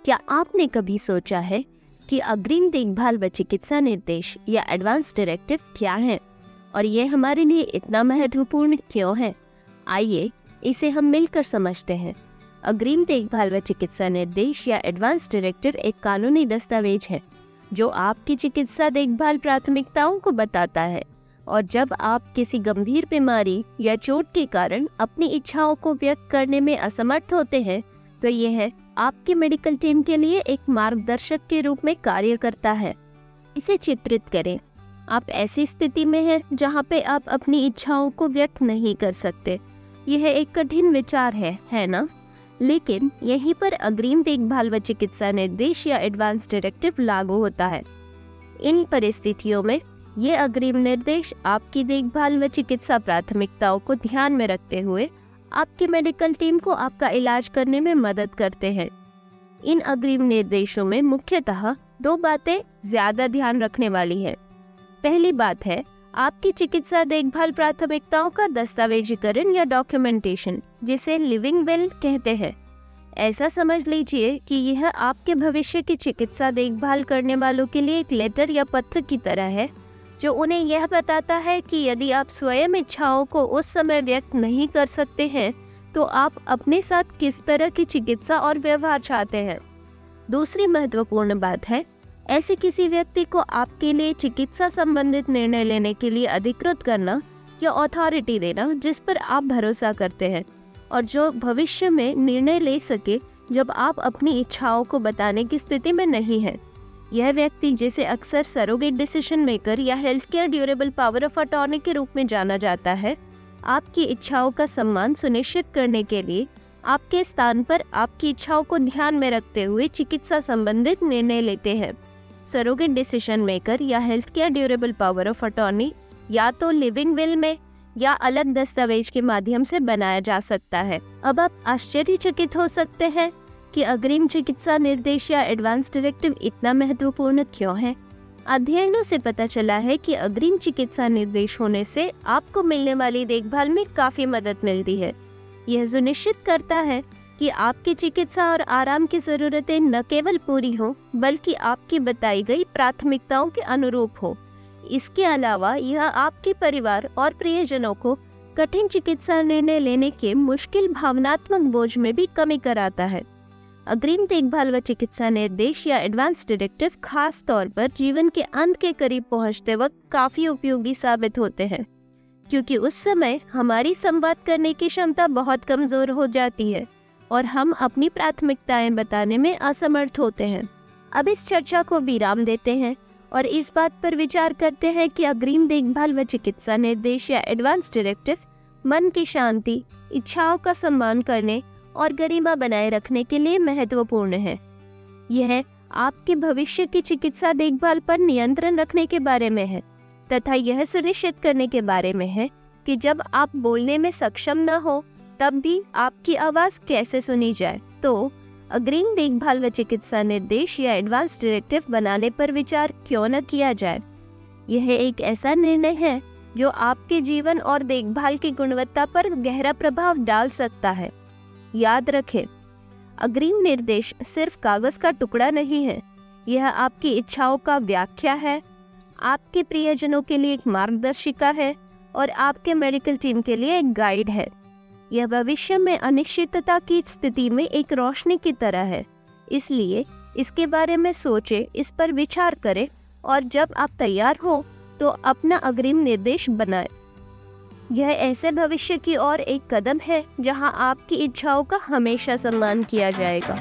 क्या आपने कभी सोचा है कि अग्रिम देखभाल व चिकित्सा निर्देश या एडवांस डायरेक्टिव क्या है और ये हमारे लिए इतना महत्वपूर्ण क्यों है? आइए इसे हम मिलकर समझते हैं। अग्रिम देखभाल व चिकित्सा निर्देश या एडवांस डायरेक्टिव एक कानूनी दस्तावेज है जो आपकी चिकित्सा देखभाल प्राथमिकताओं को बताता है, और जब आप किसी गंभीर बीमारी या चोट के कारण अपनी इच्छाओं को व्यक्त करने में असमर्थ होते हैं तो यह आपकी मेडिकल टीम के लिए एक मार्गदर्शक के रूप में कार्य करता है। इसे चित्रित करें। आप ऐसी स्थिति में हैं जहां पे आप अपनी इच्छाओं को व्यक्त नहीं कर सकते। यह एक कठिन विचार है ना? लेकिन यहीं पर अग्रिम देखभाल व चिकित्सा निर्देश या एडवांस डायरेक्टिव लागू होता है। इन परिस्थितियों में ये अग्रिम निर्देश आपकी देखभाल व चिकित्सा प्राथमिकताओं को ध्यान में रखते हुए आपकी मेडिकल टीम को आपका इलाज करने में मदद करते हैं। इन अग्रिम निर्देशों में मुख्यतः दो बातें ज्यादा ध्यान रखने वाली है। पहली बात है आपकी चिकित्सा देखभाल प्राथमिकताओं का दस्तावेजीकरण या डॉक्यूमेंटेशन, जिसे लिविंग विल कहते हैं। ऐसा समझ लीजिए कि यह आपके भविष्य की चिकित्सा देखभाल करने वालों के लिए एक लेटर या पत्र की तरह है जो उन्हें यह बताता है कि यदि आप स्वयं इच्छाओं को उस समय व्यक्त नहीं कर सकते हैं तो आप अपने साथ किस तरह की चिकित्सा और व्यवहार चाहते हैं। दूसरी महत्वपूर्ण बात है ऐसे किसी व्यक्ति को आपके लिए चिकित्सा संबंधित निर्णय लेने के लिए अधिकृत करना या अथॉरिटी देना जिस पर आप भरोसा करते हैं और जो भविष्य में निर्णय ले सके जब आप अपनी इच्छाओं को बताने की स्थिति में नहीं हैं। यह व्यक्ति, जिसे अक्सर सरोगेट डिसीजन मेकर या health care durable power of attorney के रूप में जाना जाता है, आपकी इच्छाओं का सम्मान सुनिश्चित करने के लिए आपके स्थान पर आपकी इच्छाओं को ध्यान में रखते हुए चिकित्सा संबंधित निर्णय लेते हैं। सरोगेट डिसीजन मेकर या health care durable power of attorney या तो लिविंग विल में या अलग दस्तावेज के माध्यम से बनाया जा सकता है। अब आप आश्चर्यचकित हो सकते हैं कि अग्रिम चिकित्सा निर्देश या एडवांस डायरेक्टिव इतना महत्वपूर्ण क्यों है। अध्ययनों से पता चला है कि अग्रिम चिकित्सा निर्देश होने से आपको मिलने वाली देखभाल में काफी मदद मिलती है। यह सुनिश्चित करता है कि आपकी चिकित्सा और आराम की जरूरतें न केवल पूरी हों बल्कि आपकी बताई गई प्राथमिकताओं के अनुरूप हो। इसके अलावा यह आपके परिवार और प्रियजनों को कठिन चिकित्सा निर्णय लेने के मुश्किल भावनात्मक बोझ में भी कमी कराता है। अग्रिम देखभाल व चिकित्सा निर्देश या एडवांस डायरेक्टिव खास तौर पर जीवन के अंत के करीब पहुंचते वक्त काफी उपयोगी साबित होते हैं, क्योंकि उस समय हमारी संवाद करने की क्षमता बहुत कमजोर हो जाती है और हम अपनी प्राथमिकताएं बताने में असमर्थ होते हैं। अब इस चर्चा को विराम देते हैं और इस बात पर विचार करते हैं कि अग्रिम देखभाल व चिकित्सा निर्देश या एडवांस डायरेक्टिव मन की शांति, इच्छाओं का सम्मान करने और गरिमा बनाए रखने के लिए महत्वपूर्ण है। यह आपके भविष्य की चिकित्सा देखभाल पर नियंत्रण रखने के बारे में है तथा यह सुनिश्चित करने के बारे में है कि जब आप बोलने में सक्षम न हो तब भी आपकी आवाज कैसे सुनी जाए। तो अग्रिम देखभाल व चिकित्सा निर्देश या एडवांस डायरेक्टिव बनाने पर विचार क्यों न किया जाए। यह एक ऐसा निर्णय है जो आपके जीवन और देखभाल की गुणवत्ता पर गहरा प्रभाव डाल सकता है। याद रखें, अग्रिम निर्देश सिर्फ कागज का टुकड़ा नहीं है, यह आपकी इच्छाओं का व्याख्या है, आपके प्रियजनों के लिए एक मार्गदर्शिका है और आपके मेडिकल टीम के लिए एक गाइड है। यह भविष्य में अनिश्चितता की स्थिति में एक रोशनी की तरह है, इसलिए इसके बारे में सोचें, इस पर विचार करें और जब आप तैयार हो तो अपना अग्रिम निर्देश बनाएं। यह ऐसे भविष्य की ओर एक कदम है जहां आपकी इच्छाओं का हमेशा सम्मान किया जाएगा।